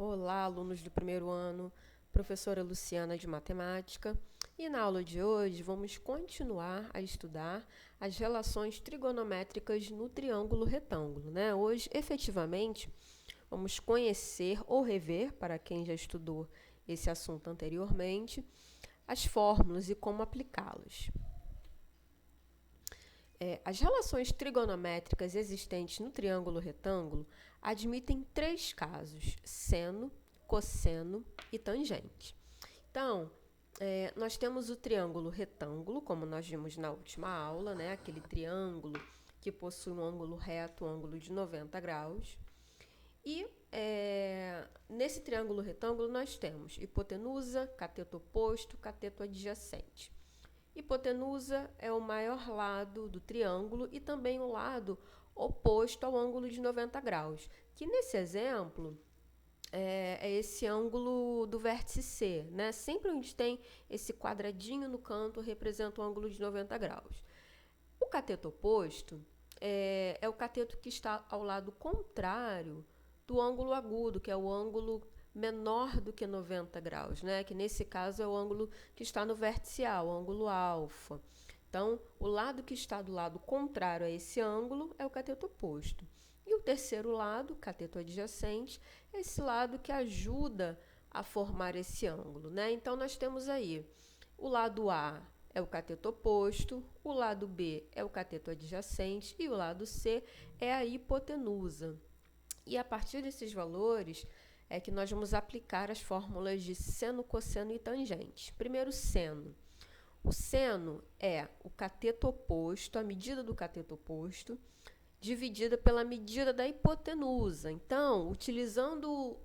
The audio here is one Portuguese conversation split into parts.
Olá, alunos do primeiro ano, professora Luciana de Matemática. E na aula de hoje vamos continuar a estudar as relações trigonométricas no triângulo retângulo, né? Hoje, efetivamente, vamos conhecer ou rever, para quem já estudou esse assunto anteriormente, as fórmulas e como aplicá-las. As relações trigonométricas existentes no triângulo retângulo admitem três casos: seno, cosseno e tangente. Então, nós temos o triângulo retângulo, como nós vimos na última aula, né? Aquele triângulo que possui um ângulo reto, um ângulo de 90 graus. E nesse triângulo retângulo nós temos hipotenusa, cateto oposto, cateto adjacente. Hipotenusa é o maior lado do triângulo e também o lado oposto ao ângulo de 90 graus, que nesse exemplo é esse ângulo do vértice C, né? Sempre onde tem esse quadradinho no canto representa o ângulo de 90 graus. O cateto oposto é o cateto que está ao lado contrário do ângulo agudo, que é o ângulo menor do que 90 graus, né? Que nesse caso é o ângulo que está no vértice A, o ângulo alfa. Então, o lado que está do lado contrário a esse ângulo é o cateto oposto. E o terceiro lado, cateto adjacente, é esse lado que ajuda a formar esse ângulo, né? Então, nós temos aí o lado A é o cateto oposto, o lado B é o cateto adjacente e o lado C é a hipotenusa. E a partir desses valores é que nós vamos aplicar as fórmulas de seno, cosseno e tangente. Primeiro, seno. O seno é o cateto oposto, a medida do cateto oposto, dividida pela medida da hipotenusa. Então, utilizando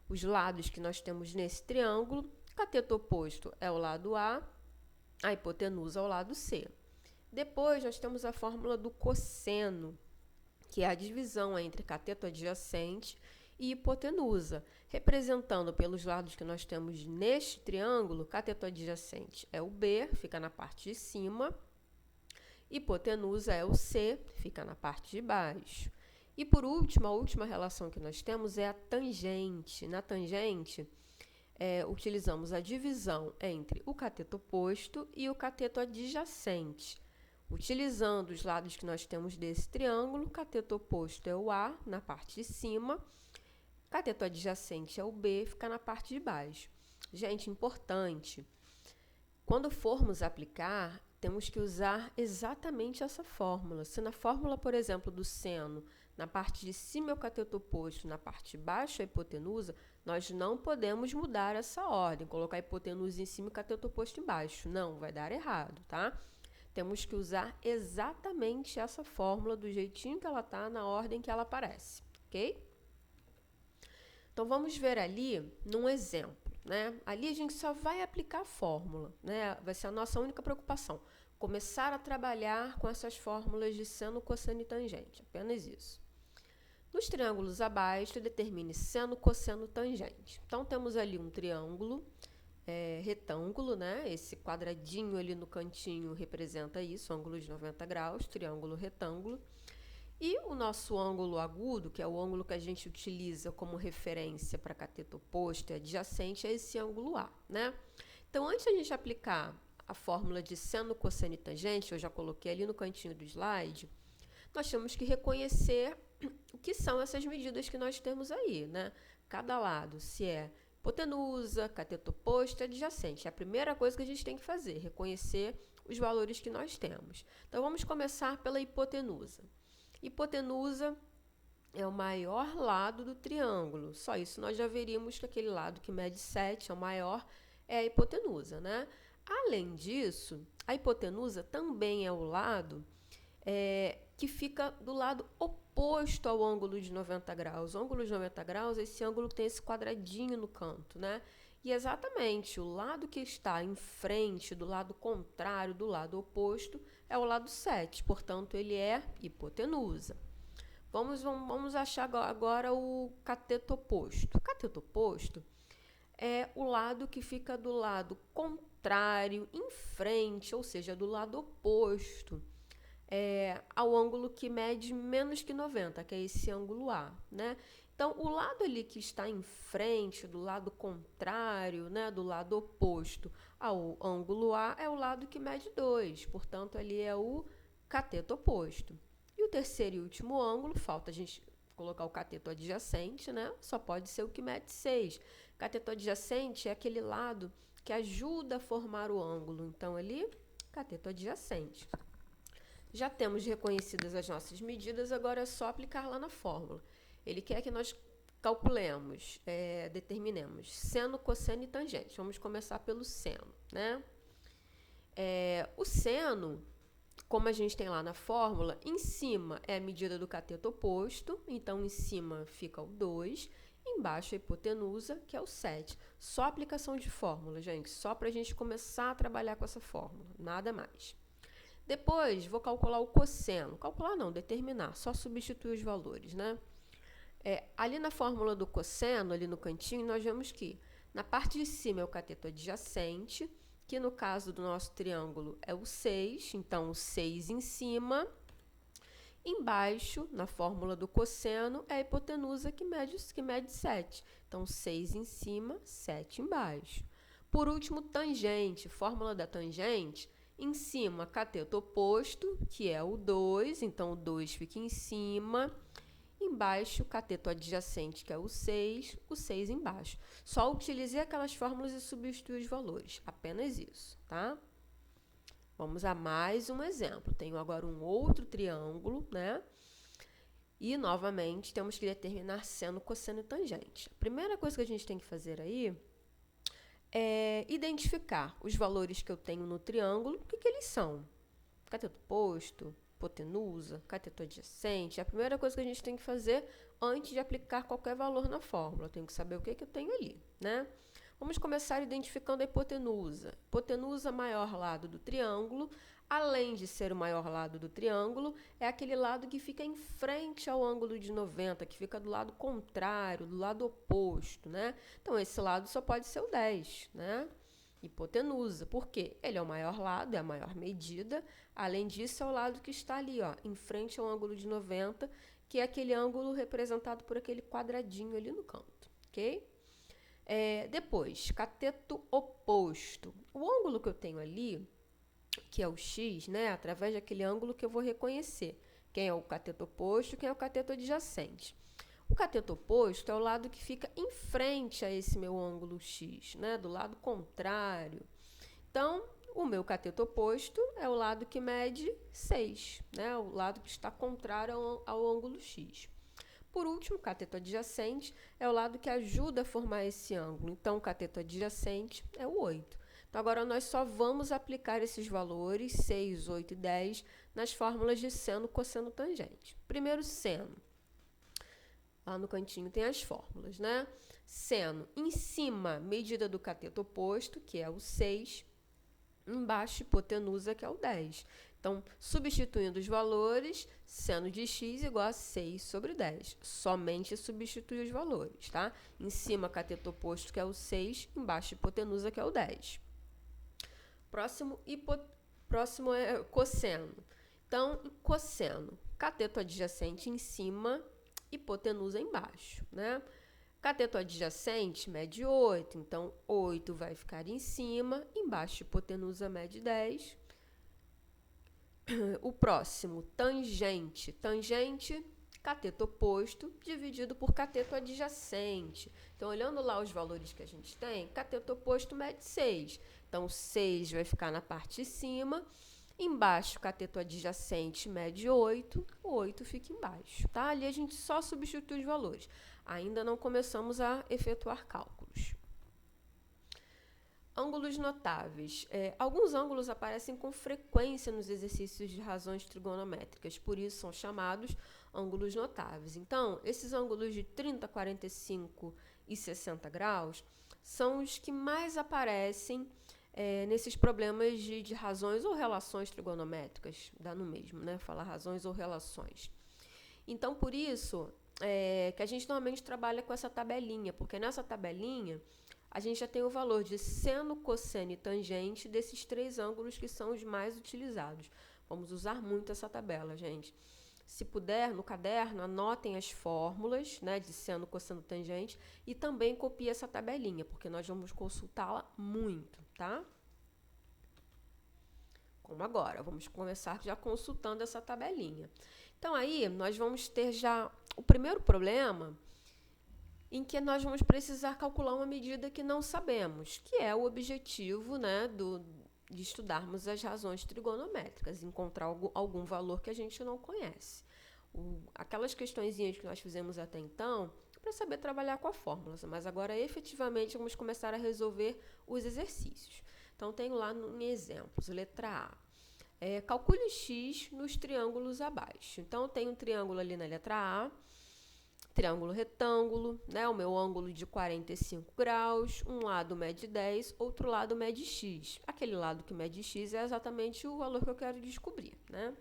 os lados que nós temos nesse triângulo, o cateto oposto é o lado a hipotenusa é o lado C. Depois, nós temos a fórmula do cosseno, que é a divisão entre cateto adjacente e hipotenusa, representando pelos lados que nós temos neste triângulo. Cateto adjacente é o B, fica na parte de cima, hipotenusa é o C, fica na parte de baixo. E por último, a última relação que nós temos é a tangente. Na tangente, utilizamos a divisão entre o cateto oposto e o cateto adjacente. Utilizando os lados que nós temos desse triângulo, cateto oposto é o A, na parte de cima, cateto adjacente é o B, fica na parte de baixo. Gente, importante, quando formos aplicar, temos que usar exatamente essa fórmula. Se na fórmula, por exemplo, do seno, na parte de cima é o cateto oposto, na parte de baixo é a hipotenusa, nós não podemos mudar essa ordem, colocar a hipotenusa em cima e o cateto oposto embaixo. Não, vai dar errado, tá? Temos que usar exatamente essa fórmula do jeitinho que ela está, na ordem que ela aparece, ok? Então, vamos ver ali num exemplo, né? Ali a gente só vai aplicar a fórmula, né? Vai ser a nossa única preocupação. Começar a trabalhar com essas fórmulas de seno, cosseno e tangente, apenas isso. Nos triângulos abaixo, determine seno, cosseno, tangente. Então, temos ali um triângulo retângulo, né? Esse quadradinho ali no cantinho representa isso, ângulo de 90 graus, triângulo retângulo. E o nosso ângulo agudo, que é o ângulo que a gente utiliza como referência para cateto oposto e adjacente, é esse ângulo A, né? Então, antes de a gente aplicar a fórmula de seno, cosseno e tangente, eu já coloquei ali no cantinho do slide, nós temos que reconhecer o que são essas medidas que nós temos aí, né? Cada lado, se é hipotenusa, cateto oposto e adjacente. É a primeira coisa que a gente tem que fazer, reconhecer os valores que nós temos. Então, vamos começar pela hipotenusa. Hipotenusa é o maior lado do triângulo. Só isso nós já veríamos que aquele lado que mede 7 é o maior, é a hipotenusa, né? Além disso, a hipotenusa também é o lado que fica do lado oposto ao ângulo de 90 graus. O ângulo de 90 graus é esse ângulo que tem esse quadradinho no canto, né? E exatamente o lado que está em frente, do lado contrário, do lado oposto, é o lado 7. Portanto, ele é hipotenusa. Vamos achar agora o cateto oposto. O cateto oposto é o lado que fica do lado contrário, em frente, ou seja, do lado oposto ao ângulo que mede menos que 90, que é esse ângulo A, né? Então, o lado ali que está em frente, do lado contrário, né, do lado oposto ao ângulo A, é o lado que mede 2. Portanto, ali é o cateto oposto. E o terceiro e último ângulo, falta a gente colocar o cateto adjacente, né? Só pode ser o que mede 6. Cateto adjacente é aquele lado que ajuda a formar o ângulo. Então, ali, cateto adjacente. Já temos reconhecidas as nossas medidas, agora é só aplicar lá na fórmula. Ele quer que nós calculemos, determinemos seno, cosseno e tangente. Vamos começar pelo seno, né? O seno, como a gente tem lá na fórmula, em cima é a medida do cateto oposto, então em cima fica o 2, embaixo a hipotenusa, que é o 7. Só aplicação de fórmula, gente, só para a gente começar a trabalhar com essa fórmula, nada mais. Depois, vou calcular o cosseno. Calcular não, determinar, só substituir os valores, né? Ali na fórmula do cosseno, ali no cantinho, nós vemos que na parte de cima é o cateto adjacente, que no caso do nosso triângulo é o 6, então o 6 em cima. Embaixo, na fórmula do cosseno, é a hipotenusa que mede 7. Então, 6 em cima, 7 embaixo. Por último, tangente. Fórmula da tangente, em cima, cateto oposto, que é o 2, então o 2 fica em cima. Embaixo, cateto adjacente, que é o 6 embaixo. Só utilizei aquelas fórmulas e substituí os valores, apenas isso, tá? Vamos a mais um exemplo. Tenho agora um outro triângulo, né? E, novamente, temos que determinar seno, cosseno e tangente. A primeira coisa que a gente tem que fazer aí é identificar os valores que eu tenho no triângulo, o que eles são. Cateto oposto, hipotenusa, cateto adjacente. É a primeira coisa que a gente tem que fazer antes de aplicar qualquer valor na fórmula. Eu tenho que saber o que eu tenho ali, né? Vamos começar identificando a hipotenusa. Hipotenusa, maior lado do triângulo. Além de ser o maior lado do triângulo, é aquele lado que fica em frente ao ângulo de 90, que fica do lado contrário, do lado oposto, né? Então, esse lado só pode ser o 10, né? Hipotenusa, porque ele é o maior lado, é a maior medida. Além disso, é o lado que está ali, ó, em frente ao ângulo de 90, que é aquele ângulo representado por aquele quadradinho ali no canto, ok? Depois, cateto oposto. O ângulo que eu tenho ali, que é o X, né, através daquele ângulo que eu vou reconhecer. Quem é o cateto oposto, quem é o cateto adjacente. O cateto oposto é o lado que fica em frente a esse meu ângulo X, né, do lado contrário. Então, o meu cateto oposto é o lado que mede 6, né, o lado que está contrário ao ângulo X. Por último, o cateto adjacente é o lado que ajuda a formar esse ângulo. Então, o cateto adjacente é o 8. Então, agora nós só vamos aplicar esses valores, 6, 8 e 10, nas fórmulas de seno, cosseno, tangente. Primeiro, seno. Lá no cantinho tem as fórmulas, né? Seno, em cima, medida do cateto oposto, que é o 6. Embaixo, hipotenusa, que é o 10. Então, substituindo os valores, seno de x igual a 6 sobre 10. Somente substituir os valores, tá? Em cima, cateto oposto, que é o 6. Embaixo, hipotenusa, que é o 10. Próximo é cosseno. Então, cosseno, cateto adjacente em cima, hipotenusa embaixo, né? Cateto adjacente mede 8, então 8 vai ficar em cima, embaixo hipotenusa mede 10. O próximo, tangente. Tangente, cateto oposto, dividido por cateto adjacente. Então, olhando lá os valores que a gente tem, cateto oposto mede 6. Então, 6 vai ficar na parte de cima. Embaixo, cateto adjacente mede 8, o 8 fica embaixo, tá? Ali a gente só substitui os valores. Ainda não começamos a efetuar cálculos. Ângulos notáveis. Alguns ângulos aparecem com frequência nos exercícios de razões trigonométricas, por isso são chamados ângulos notáveis. Então, esses ângulos de 30, 45 e 60 graus são os que mais aparecem nesses problemas de razões ou relações trigonométricas, dá no mesmo, né? Falar razões ou relações. Então, por isso que a gente normalmente trabalha com essa tabelinha, porque nessa tabelinha a gente já tem o valor de seno, cosseno e tangente desses três ângulos que são os mais utilizados. Vamos usar muito essa tabela, gente. Se puder, no caderno, anotem as fórmulas, né, de seno, cosseno, tangente e também copie essa tabelinha, porque nós vamos consultá-la muito, tá? Como agora, vamos começar já consultando essa tabelinha. Então, aí, nós vamos ter já o primeiro problema em que nós vamos precisar calcular uma medida que não sabemos, que é o objetivo, né, de estudarmos as razões trigonométricas, encontrar algum valor que a gente não conhece. Aquelas questõezinhas que nós fizemos até então, para saber trabalhar com a fórmula, mas agora efetivamente vamos começar a resolver os exercícios. Então, tenho lá em exemplos, letra A. Calcule x nos triângulos abaixo. Então, tem um triângulo ali na letra A, triângulo retângulo, né? O meu ângulo de 45 graus, um lado mede 10, outro lado mede x. Aquele lado que mede x é exatamente o valor que eu quero descobrir, né?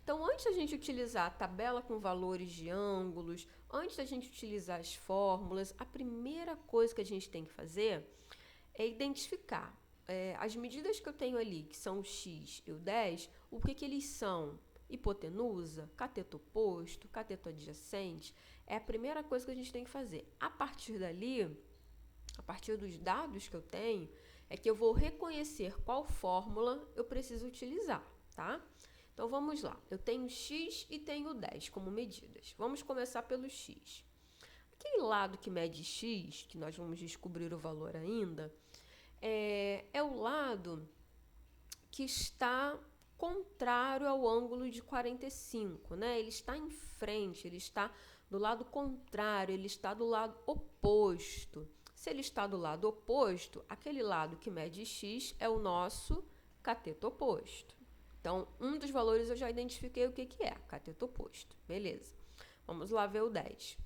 Então, antes da gente utilizar a tabela com valores de ângulos, antes da gente utilizar as fórmulas, a primeira coisa que a gente tem que fazer é identificar as medidas que eu tenho ali, que são o x e o 10, o que eles são? Hipotenusa, cateto oposto, cateto adjacente, é a primeira coisa que a gente tem que fazer. A partir dali, a partir dos dados que eu tenho, é que eu vou reconhecer qual fórmula eu preciso utilizar, tá? Então, vamos lá. Eu tenho x e tenho 10 como medidas. Vamos começar pelo x. Aquele lado que mede x, que nós vamos descobrir o valor ainda, é o lado que está contrário ao ângulo de 45, né? Ele está em frente, ele está do lado contrário, ele está do lado oposto. Se ele está do lado oposto, aquele lado que mede x é o nosso cateto oposto. Então, um dos valores eu já identifiquei o que é, cateto oposto. Beleza. Vamos lá ver o 10.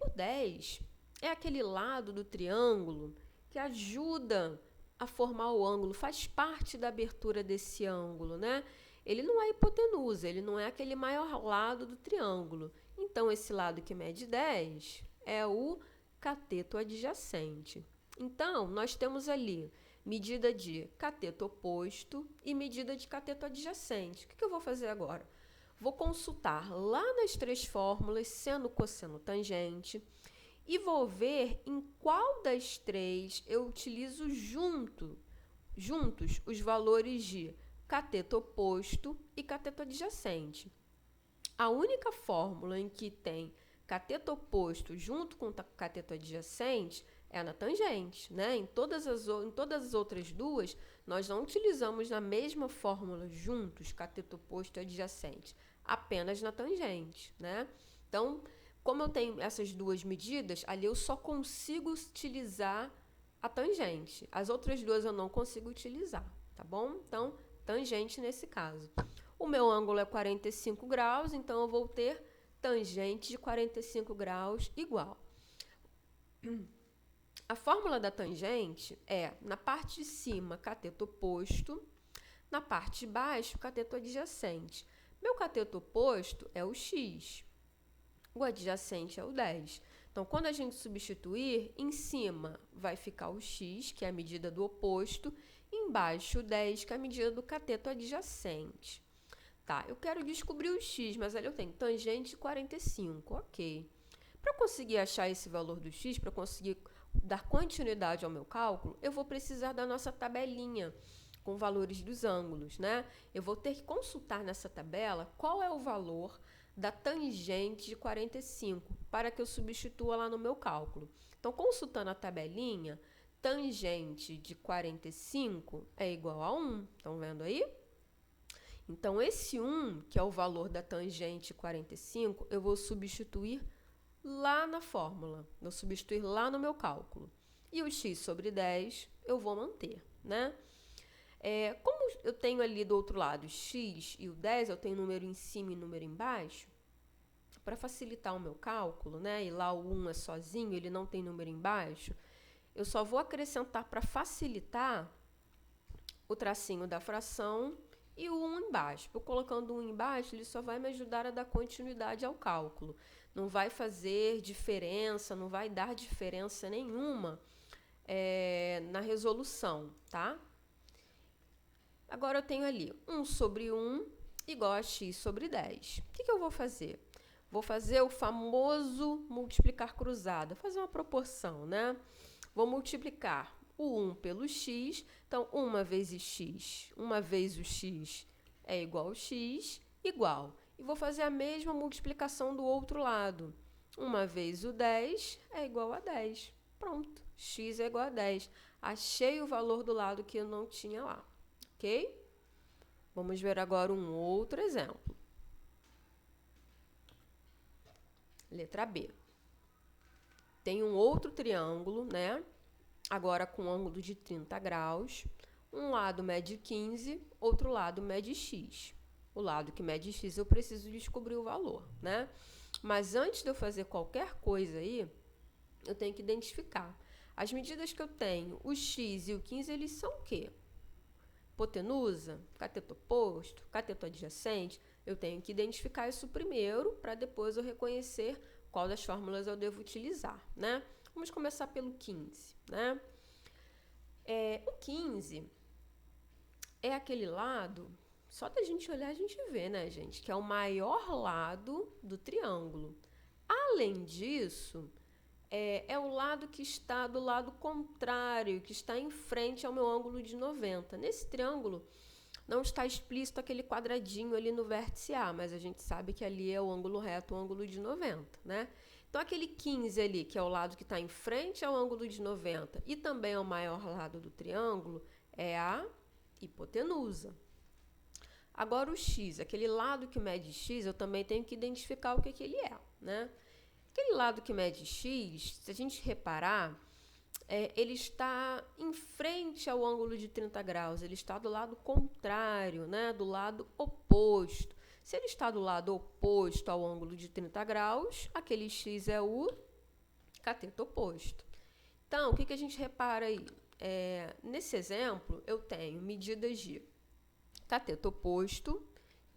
O 10 é aquele lado do triângulo que ajuda a formar o ângulo, faz parte da abertura desse ângulo, né? Ele não é hipotenusa, ele não é aquele maior lado do triângulo. Então, esse lado que mede 10 é o cateto adjacente. Então, nós temos ali medida de cateto oposto e medida de cateto adjacente. O que eu vou fazer agora? Vou consultar lá nas três fórmulas, seno, cosseno, tangente, e vou ver em qual das três eu utilizo juntos os valores de cateto oposto e cateto adjacente. A única fórmula em que tem cateto oposto junto com cateto adjacente é na tangente, né? Em todas as outras duas, nós não utilizamos na mesma fórmula juntos, cateto oposto e adjacente, apenas na tangente, né? Então, como eu tenho essas duas medidas, ali eu só consigo utilizar a tangente. As outras duas eu não consigo utilizar, tá bom? Então, tangente nesse caso. O meu ângulo é 45 graus, então eu vou ter tangente de 45 graus igual. A fórmula da tangente é, na parte de cima, cateto oposto, na parte de baixo, cateto adjacente. Meu cateto oposto é o x, o adjacente é o 10. Então, quando a gente substituir, em cima vai ficar o x, que é a medida do oposto, embaixo o 10, que é a medida do cateto adjacente. Tá, eu quero descobrir o x, mas ali eu tenho tangente de 45, ok. Para conseguir achar esse valor do x, para conseguir dar continuidade ao meu cálculo, eu vou precisar da nossa tabelinha com valores dos ângulos, né? Eu vou ter que consultar nessa tabela qual é o valor da tangente de 45 para que eu substitua lá no meu cálculo. Então, consultando a tabelinha, tangente de 45 é igual a 1. Estão vendo aí? Então, esse 1, que é o valor da tangente 45, eu vou substituir lá na fórmula, vou substituir lá no meu cálculo. E o x sobre 10 eu vou manter, né? Como eu tenho ali do outro lado x e o 10, eu tenho número em cima e número embaixo, para facilitar o meu cálculo, né? E lá o 1 é sozinho, ele não tem número embaixo, eu só vou acrescentar para facilitar o tracinho da fração e o 1 embaixo. Eu colocando o 1 embaixo, ele só vai me ajudar a dar continuidade ao cálculo. Não vai fazer diferença, não vai dar diferença nenhuma na resolução, tá? Agora, eu tenho ali 1 sobre 1 igual a x sobre 10. O que eu vou fazer? Vou fazer o famoso multiplicar cruzado, fazer uma proporção, né? Vou multiplicar o 1 pelo x, então 1 vezes x, 1 vezes o x é igual a x, igual. E vou fazer a mesma multiplicação do outro lado. 1 vezes o 10 é igual a 10. Pronto, x é igual a 10. Achei o valor do lado que eu não tinha lá, ok? Vamos ver agora um outro exemplo. Letra B. Tem um outro triângulo, né? Agora com ângulo de 30 graus. Um lado mede 15, outro lado mede x. O lado que mede x eu preciso descobrir o valor, né? Mas antes de eu fazer qualquer coisa aí, eu tenho que identificar. As medidas que eu tenho, o x e o 15, eles são o quê? Hipotenusa, cateto oposto, cateto adjacente. Eu tenho que identificar isso primeiro, para depois eu reconhecer qual das fórmulas eu devo utilizar, né? Vamos começar pelo 15, né? O 15 é aquele lado, só da gente olhar a gente vê, né, gente? Que é o maior lado do triângulo. Além disso, é o lado que está do lado contrário, que está em frente ao meu ângulo de 90. Nesse triângulo, não está explícito aquele quadradinho ali no vértice A, mas a gente sabe que ali é o ângulo reto, o ângulo de 90, né? Então, aquele 15 ali, que é o lado que está em frente ao ângulo de 90 e também é o maior lado do triângulo, é a hipotenusa. Agora, o x, aquele lado que mede x, eu também tenho que identificar o que ele é, né? Aquele lado que mede x, se a gente reparar, ele está em frente ao ângulo de 30 graus, ele está do lado contrário, né? Do lado oposto. Se ele está do lado oposto ao ângulo de 30 graus, aquele x é o cateto oposto. Então, o que a gente repara aí? Nesse exemplo, eu tenho medidas de cateto oposto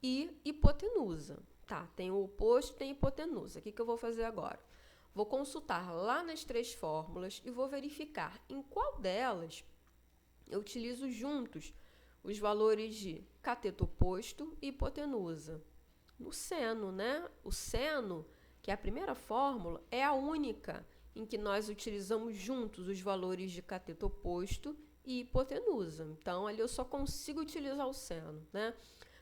e hipotenusa. Tá, tem o oposto e tem a hipotenusa. O que eu vou fazer agora? Vou consultar lá nas 3 fórmulas e vou verificar em qual delas eu utilizo juntos os valores de cateto oposto e hipotenusa. No seno, né? O seno, que é a primeira fórmula, é a única em que nós utilizamos juntos os valores de cateto oposto e hipotenusa. Então, ali eu só consigo utilizar o seno, né?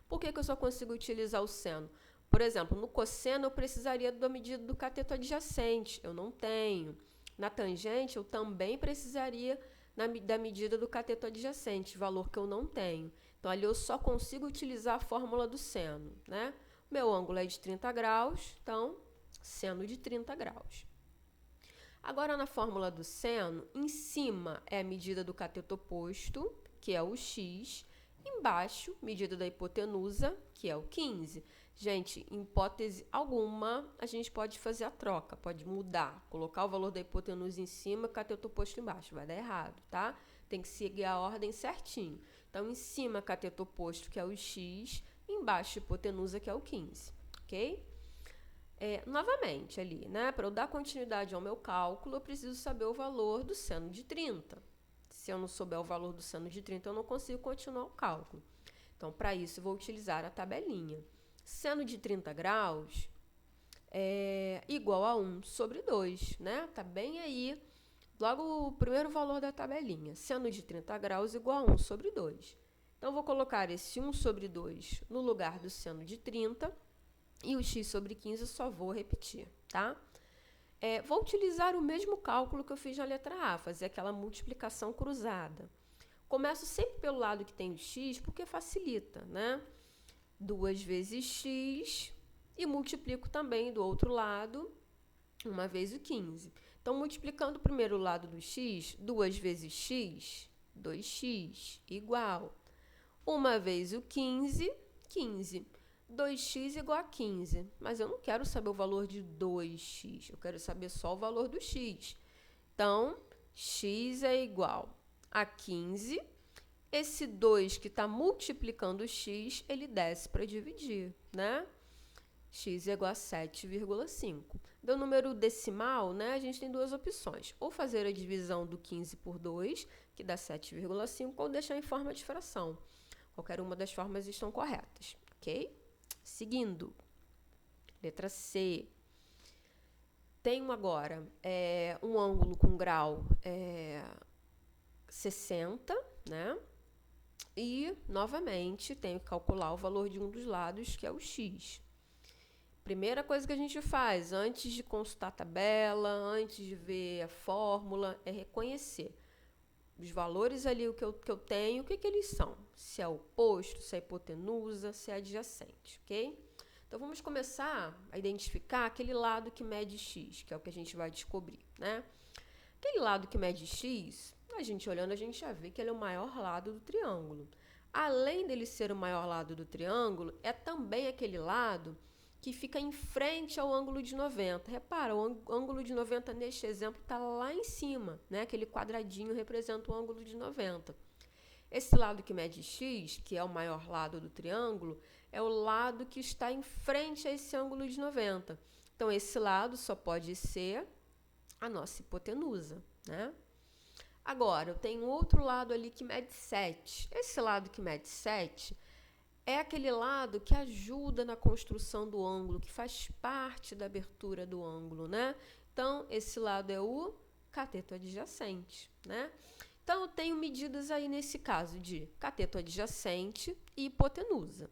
Por que eu só consigo utilizar o seno? Por exemplo, no cosseno eu precisaria da medida do cateto adjacente, eu não tenho. Na tangente eu também precisaria da medida do cateto adjacente, valor que eu não tenho. Então, ali eu só consigo utilizar a fórmula do seno, né? Meu ângulo é de 30 graus, então, seno de 30 graus. Agora, na fórmula do seno, em cima é a medida do cateto oposto, que é o x. Embaixo, medida da hipotenusa, que é o 15. Gente, em hipótese alguma, a gente pode fazer a troca, pode mudar, colocar o valor da hipotenusa em cima e o cateto oposto embaixo. Vai dar errado, tá? Tem que seguir a ordem certinho. Então, em cima, cateto oposto, que é o x. Embaixo, hipotenusa, que é o 15, ok? Novamente, ali, né? Para eu dar continuidade ao meu cálculo, eu preciso saber o valor do seno de 30. Se eu não souber o valor do seno de 30, eu não consigo continuar o cálculo. Então, para isso, eu vou utilizar a tabelinha. Seno de 30 graus é igual a 1 sobre 2, né? Tá bem aí, logo o primeiro valor da tabelinha. Seno de 30 graus igual a 1 sobre 2. Então, eu vou colocar esse 1 sobre 2 no lugar do seno de 30 e o x sobre 15 eu só vou repetir, tá? Vou utilizar o mesmo cálculo que eu fiz na letra A, fazer aquela multiplicação cruzada. Começo sempre pelo lado que tem o x, porque facilita, né? 2 vezes x e multiplico também do outro lado, 1 vez o 15. Então, multiplicando o primeiro lado do x, 2 vezes x, 2x, igual. 1 vez o 15, 15. 2x igual a 15, mas eu não quero saber o valor de 2x, eu quero saber só o valor do x. Então, x é igual a 15. Esse 2 que está multiplicando o x, ele desce para dividir, né? X é igual a 7,5. Do número decimal, né, a gente tem duas opções. Ou fazer a divisão do 15 por 2, que dá 7,5, ou deixar em forma de fração. Qualquer uma das formas estão corretas, ok? Seguindo. Letra C. Tenho agora um ângulo com grau 60, né? E, novamente, tenho que calcular o valor de um dos lados, que é o x. Primeira coisa que a gente faz, antes de consultar a tabela, antes de ver a fórmula, é reconhecer os valores ali que eu tenho, o que eles são. Se é oposto, se é hipotenusa, se é adjacente, ok? Então, vamos começar a identificar aquele lado que mede x, que é o que a gente vai descobrir, né? Aquele lado que mede x, a gente olhando, a gente já vê que ele é o maior lado do triângulo. Além dele ser o maior lado do triângulo, é também aquele lado que fica em frente ao ângulo de 90. Repara, o ângulo de 90 neste exemplo está lá em cima, né? Aquele quadradinho representa o ângulo de 90. Esse lado que mede x, que é o maior lado do triângulo, é o lado que está em frente a esse ângulo de 90. Então, esse lado só pode ser a nossa hipotenusa, né? Agora, eu tenho outro lado ali que mede 7. Esse lado que mede 7 é aquele lado que ajuda na construção do ângulo, que faz parte da abertura do ângulo, né? Então, esse lado é o cateto adjacente, né? Então, eu tenho medidas aí nesse caso de cateto adjacente e hipotenusa.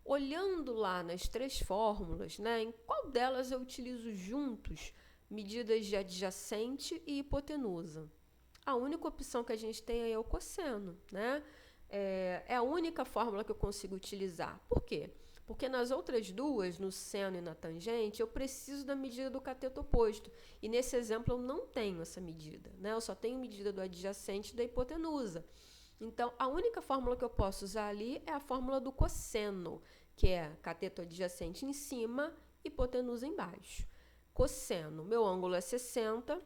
Olhando lá nas três fórmulas, né, em qual delas eu utilizo juntos medidas de adjacente e hipotenusa? A única opção que a gente tem aí é o cosseno, né? É a única fórmula que eu consigo utilizar. Por quê? Porque nas outras duas, no seno e na tangente, eu preciso da medida do cateto oposto. E nesse exemplo eu não tenho essa medida, né? Eu só tenho medida do adjacente e da hipotenusa. Então, a única fórmula que eu posso usar ali é a fórmula do cosseno, que é cateto adjacente em cima, hipotenusa embaixo. Cosseno, meu ângulo é 60,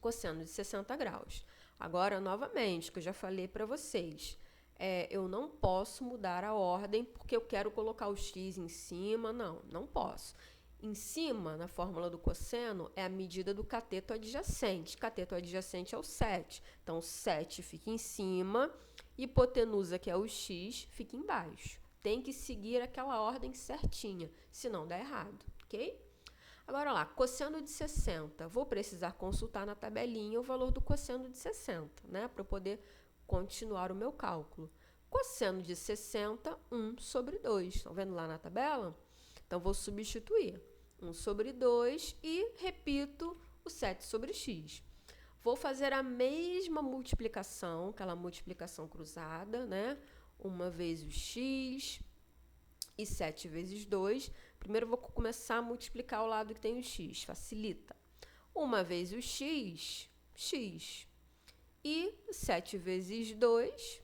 cosseno de 60 graus. Agora, novamente, que eu já falei para vocês, eu não posso mudar a ordem porque eu quero colocar o x em cima. Não posso. Em cima, na fórmula do cosseno, é a medida do cateto adjacente. Cateto adjacente é o 7. Então, 7 fica em cima, hipotenusa, que é o x, fica embaixo. Tem que seguir aquela ordem certinha, senão dá errado, ok? Agora lá, cosseno de 60. Vou precisar consultar na tabelinha o valor do cosseno de 60, né? Para eu poder continuar o meu cálculo. Cosseno de 60, 1 sobre 2. Estão vendo lá na tabela? Então, vou substituir 1 sobre 2 e repito o 7 sobre x. Vou fazer a mesma multiplicação, aquela multiplicação cruzada, né? 1 vezes o x e 7 vezes 2. Primeiro, eu vou começar a multiplicar o lado que tem o x, facilita. 1 vezes o x, x. E 7 vezes 2,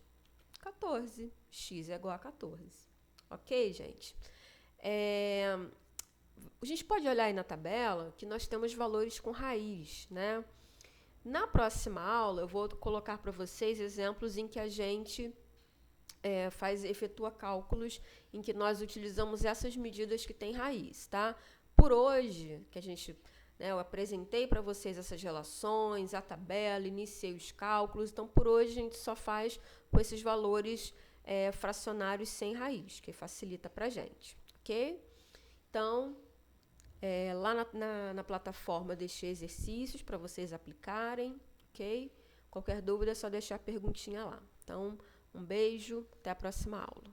14. X é igual a 14. Ok, gente? A gente pode olhar aí na tabela que nós temos valores com raiz, né? Na próxima aula, eu vou colocar para vocês exemplos em que a gente efetua cálculos em que nós utilizamos essas medidas que têm raiz, tá? Por hoje, que eu apresentei para vocês essas relações, a tabela, iniciei os cálculos, então por hoje a gente só faz com esses valores fracionários sem raiz, que facilita para a gente, ok? Então, lá na plataforma deixei exercícios para vocês aplicarem, ok? Qualquer dúvida é só deixar a perguntinha lá. Então, um beijo, até a próxima aula.